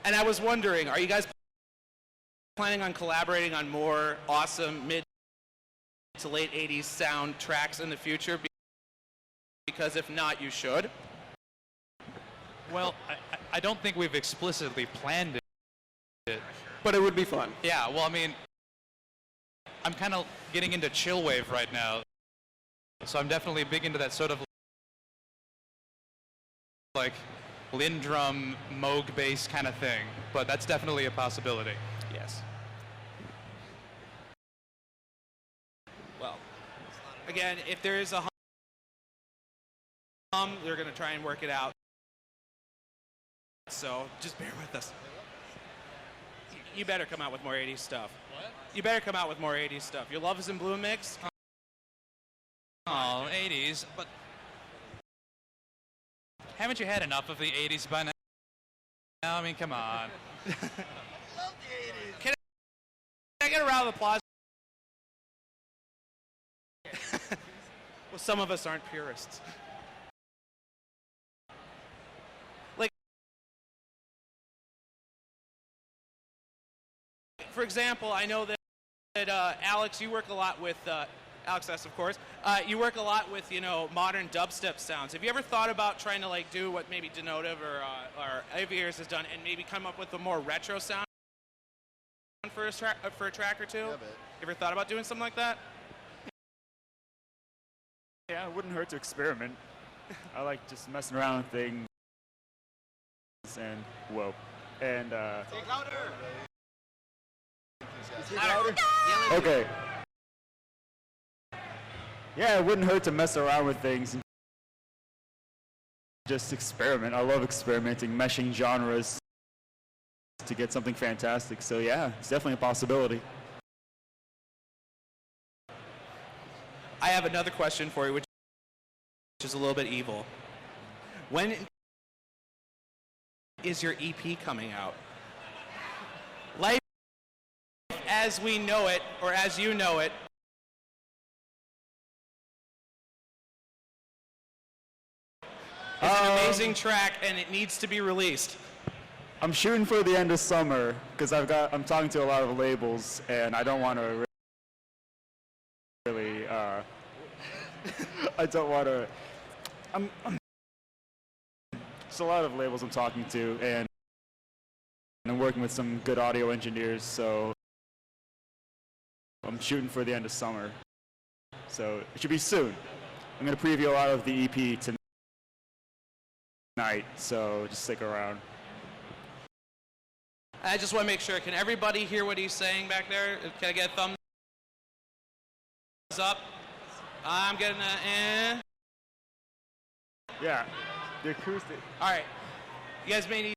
And I was wondering, are you guys planning on collaborating on more awesome mid to late 80s sound tracks in the future? Because if not, you should. Well, I don't think we've explicitly planned it. But it would be fun. Yeah, well, I mean, I'm kind of getting into chill wave right now. So I'm definitely big into that sort of like Lindrum, Moog bass kind of thing. But that's definitely a possibility. Yes. Well, again, if there is a hum, we're going to try and work it out. So just bear with us. You better come out with more 80s stuff. What? You better come out with more 80s stuff. Your Love is in Blue mix? Oh, 80s, but haven't you had enough of the 80s by now? I mean, come on. Love the 80s. Can I get a round of applause? Well, some of us aren't purists. For example, I know that Alex, you work a lot with Alex S, of course. You work a lot with modern dubstep sounds. Have you ever thought about trying to like do what maybe Denotive or Aviators has done, and maybe come up with a more retro sound for a track or two? Yeah, you ever thought about doing something like that? Yeah, it wouldn't hurt to experiment. I like just messing around with things. And whoa, and Take louder. okay. Yeah, it wouldn't hurt to mess around with things and just experiment. I love experimenting, meshing genres to get something fantastic. So yeah, it's definitely a possibility. I have another question for you, which is a little bit evil. When is your EP coming out? Life as we know it, or as you know it, is an amazing track, and it needs to be released. I'm shooting for the end of summer because I'm talking to a lot of labels, and I don't want to really I don't want to. There's a lot of labels I'm talking to, and I'm working with some good audio engineers, so I'm shooting for the end of summer. So it should be soon. I'm going to preview a lot of the EP tonight, so just stick around. I just want to make sure, can everybody hear what he's saying back there? Can I get a thumbs up? I'm getting a eh. Yeah, the acoustic. All right. You guys may need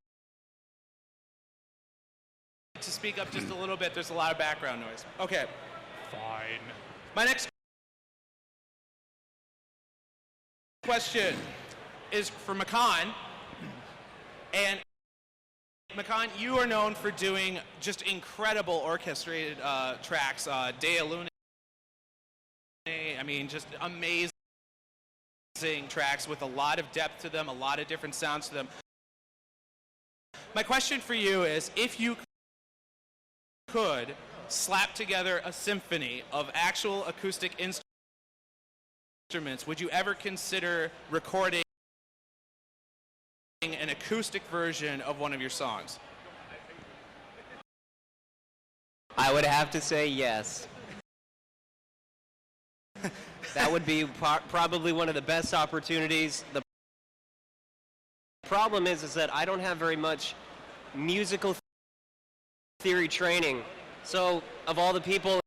to speak up just a little bit. There's a lot of background noise. Okay. Fine. My next question is for McCon. And McCon, you are known for doing just incredible orchestrated tracks. Dea Luna, I mean, just amazing tracks with a lot of depth to them, a lot of different sounds to them. My question for you is, if you could slap together a symphony of actual acoustic instruments, would you ever consider recording an acoustic version of one of your songs? I would have to say yes. That would be probably one of the best opportunities. The problem is that I don't have very much musical theory training. So of all the people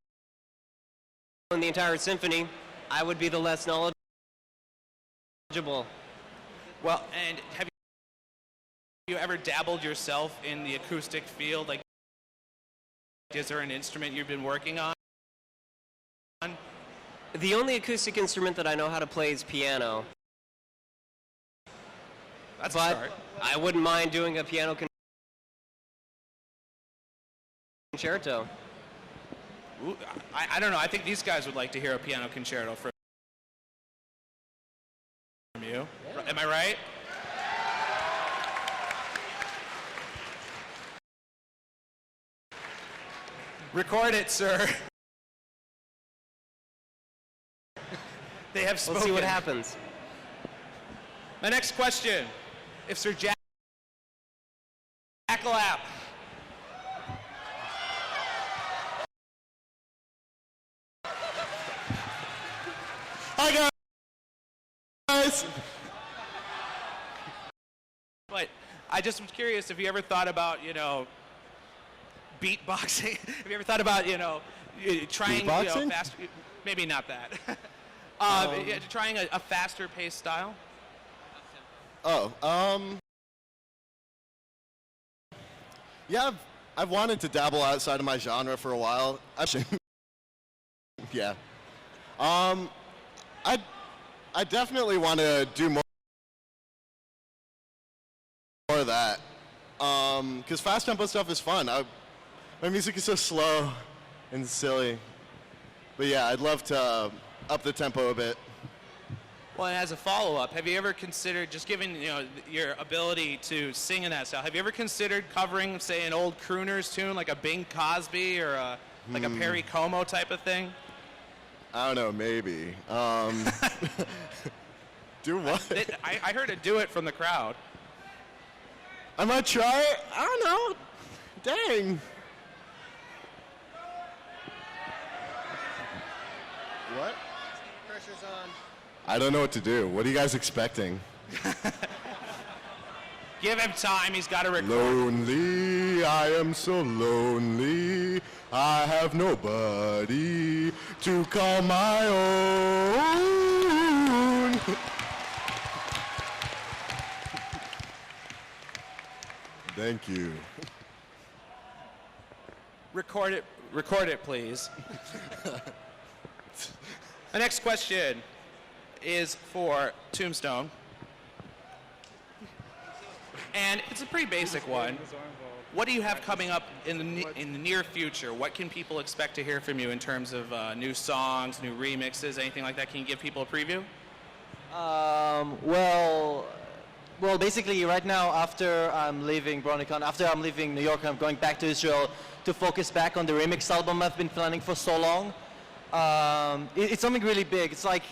in the entire symphony, I would be the less knowledgeable. Well, and have you ever dabbled yourself in the acoustic field? Like, is there an instrument you've been working on? The only acoustic instrument that I know how to play is piano. That's a but start. I wouldn't mind doing a piano concerto. Ooh, I don't know. I think these guys would like to hear a piano concerto from you. Yeah. Am I right? Record it, sir. They have spoken. We'll see what happens. My next question, if Sir Jack Lap. Hi guys. But I just was curious if you ever thought about, beatboxing. Have you ever thought about, trying Beatboxing? faster? Maybe not that. Trying a faster paced style. Oh, yeah, I've wanted to dabble outside of my genre for a while. Actually, yeah. I definitely want to do more of that. Because fast tempo stuff is fun. My music is so slow and silly. But yeah, I'd love to up the tempo a bit. Well, and as a follow-up, have you ever considered, just given your ability to sing in that style, have you ever considered covering, say, an old crooners tune like a Bing Crosby or a Perry Como type of thing? I don't know, maybe. Do what? I heard it do it from the crowd. I might try it. I don't know. Dang. What? Pressure's on. I don't know what to do. What are you guys expecting? Give him time. He's got to record. Lonely, I am so lonely. I have nobody to call my own. Thank you. Record it, please. The next question is for Tombstone. And it's a pretty basic one. What do you have coming up in the near future? What can people expect to hear from you in terms of new songs, new remixes, anything like that? Can you give people a preview? Well, basically, right now, after I'm leaving BronyCon, after I'm leaving New York, I'm going back to Israel to focus back on the remix album I've been planning for so long. It's something really big. It's like,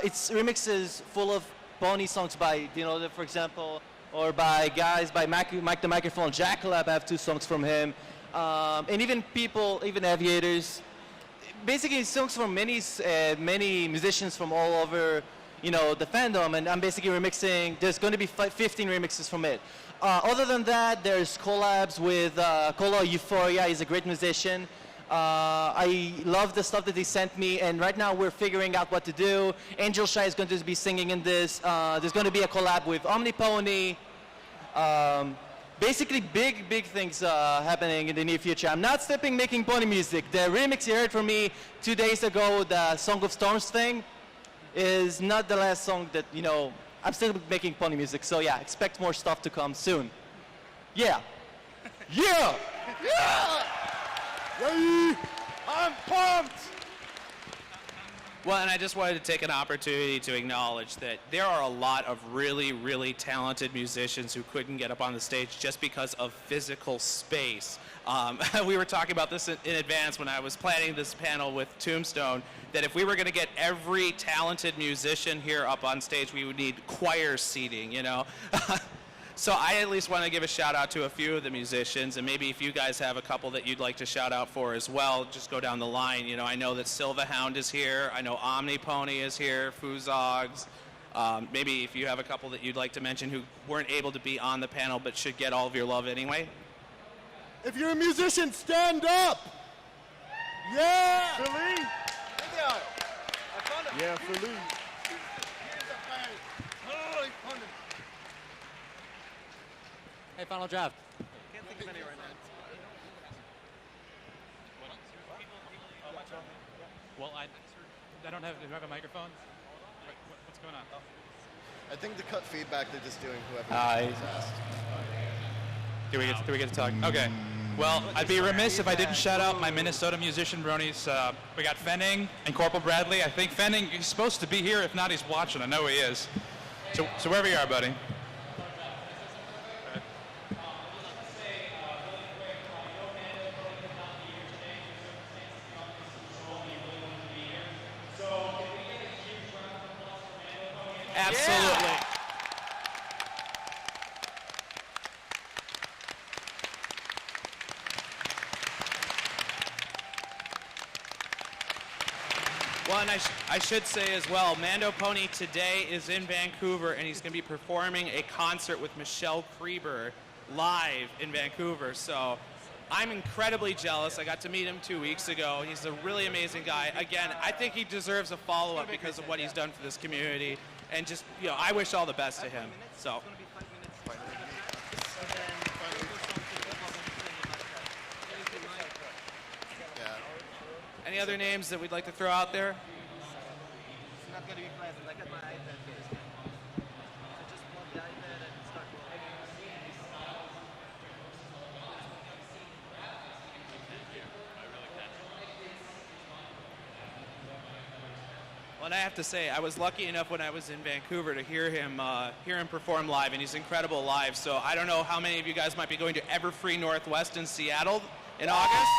it's remixes full of Pony songs by, for example, or by guys, by Mike the Microphone, Jack Lab, I have 2 songs from him. And even aviators. Basically, songs from many musicians from all over, the fandom, and I'm basically remixing. There's going to be 15 remixes from it. Other than that, there's collabs with Kolo Euphoria. He's a great musician. I love the stuff that they sent me, and right now we're figuring out what to do. Angel Shy is going to be singing in this. There's going to be a collab with Omnipony. Basically, big things happening in the near future. I'm not stopping making pony music. The remix you heard from me 2 days ago, the Song of Storms thing, is not the last song that, I'm still making pony music. So yeah, expect more stuff to come soon. Yeah. Yeah! Yeah! Yay! I'm pumped! Well, and I just wanted to take an opportunity to acknowledge that there are a lot of really, really talented musicians who couldn't get up on the stage just because of physical space. We were talking about this in advance when I was planning this panel with Tombstone, that if we were going to get every talented musician here up on stage, we would need choir seating, So I at least want to give a shout out to a few of the musicians, and maybe if you guys have a couple that you'd like to shout out for as well, just go down the line. I know that Silvahound is here. I know Omnipony is here, Fuzogs. Maybe if you have a couple that you'd like to mention who weren't able to be on the panel but should get all of your love anyway. If you're a musician, stand up! Yeah! Philly? Yeah, Philly. Hey, final draft. Can't think of any right now. Well, I don't have. Do you have a microphone? What's going on? I think to cut feedback, they're just doing whoever Hi. was asked. Do we get to talk? Okay. Well, I'd be remiss if I didn't shout out my Minnesota musician bronies. We got Fenning and Corporal Bradley. I think Fenning, he's supposed to be here. If not, he's watching. I know he is. So wherever you are, buddy. Absolutely. Well, and I should say as well, Mando Pony today is in Vancouver, and he's going to be performing a concert with Michelle Krieber live in Vancouver. So I'm incredibly jealous. I got to meet him 2 weeks ago. He's a really amazing guy. Again, I think he deserves a follow-up because of what he's done for this community. And just, I wish all the best to him. So. Any other names that we'd like to throw out there? Well, and I have to say, I was lucky enough when I was in Vancouver to hear him perform live, and he's incredible live. So I don't know how many of you guys might be going to EverFree Northwest in Seattle in August.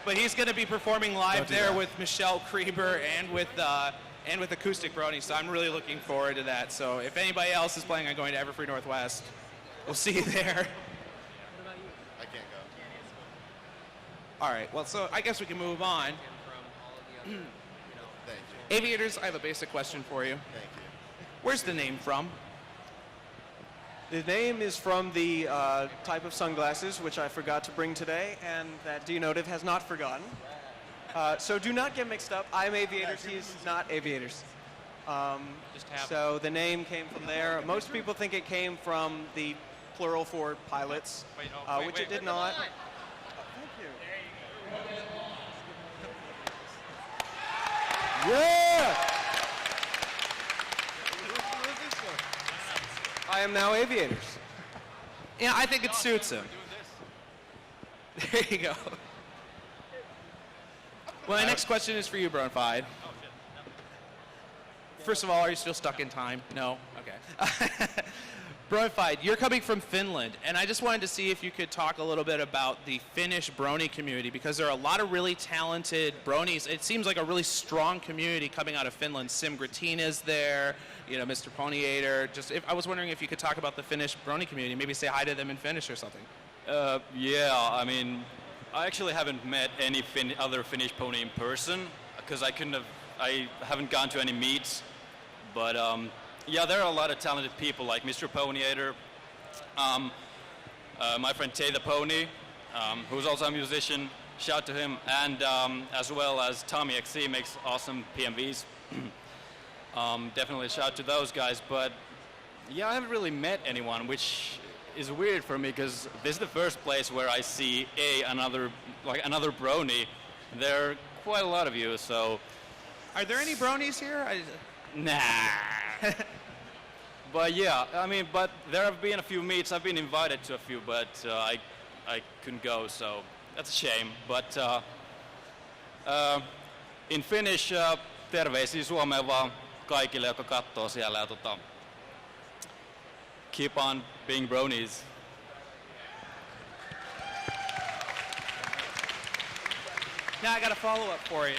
But he's going to be performing live there with Michelle Krieber and with Acoustic Brony, so I'm really looking forward to that. So if anybody else is planning on going to EverFree Northwest, we'll see you there. I can't go. All right, well, so I guess we can move on. Thank you. Aviators, I have a basic question for you. Thank you. Where's the name from? The name is from the type of sunglasses, which I forgot to bring today, and that Denotive has not forgotten. So do not get mixed up. I'm Aviators, he's not Aviators. So the name came from there. Most people think it came from the plural for pilots, which it did not. Thank you. Yeah! I am now Aviators. Yeah, I think it suits him. There you go. Well, my next question is for you, Bronyfied. First of all, are you still stuck in time? No? Okay. Bronyfied, you're coming from Finland, and I just wanted to see if you could talk a little bit about the Finnish Brony community, because there are a lot of really talented Bronies. It seems like a really strong community coming out of Finland. Sim Gratina's there, Mr. Ponyator. I was wondering if you could talk about the Finnish Brony community, maybe say hi to them in Finnish or something. Yeah, I mean, I actually haven't met any other Finnish pony in person, because I haven't gone to any meets, but yeah, there are a lot of talented people like Mr. Ponyator, my friend Tay the Pony, who's also a musician, shout to him, and as well as Tommy XC makes awesome PMVs. Definitely shout to those guys, but yeah, I haven't really met anyone, which is weird for me because this is the first place where I see another Brony. There are quite a lot of you, so. Are there any Bronies here? Nah. But yeah, I mean, but there have been a few meets. I've been invited to a few, but I couldn't go, so that's a shame. But in Finnish, terveisiä Suomeen vaan kaikille, joka katsoo siellä. Ja keep on being bronies. Now I got a follow-up for you.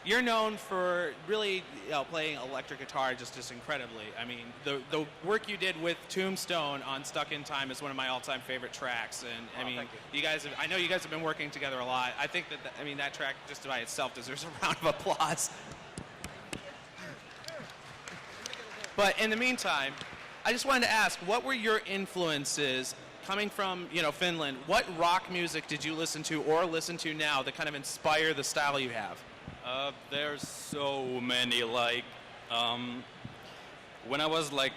You're known for really playing electric guitar just incredibly. I mean, the work you did with Tombstone on Stuck in Time is one of my all-time favorite tracks. And I mean, I know you guys have been working together a lot. I think that track just by itself deserves a round of applause. But in the meantime, I just wanted to ask, what were your influences coming from, Finland? What rock music did you listen to or listen to now that kind of inspire the style you have? There's so many, like, when I was like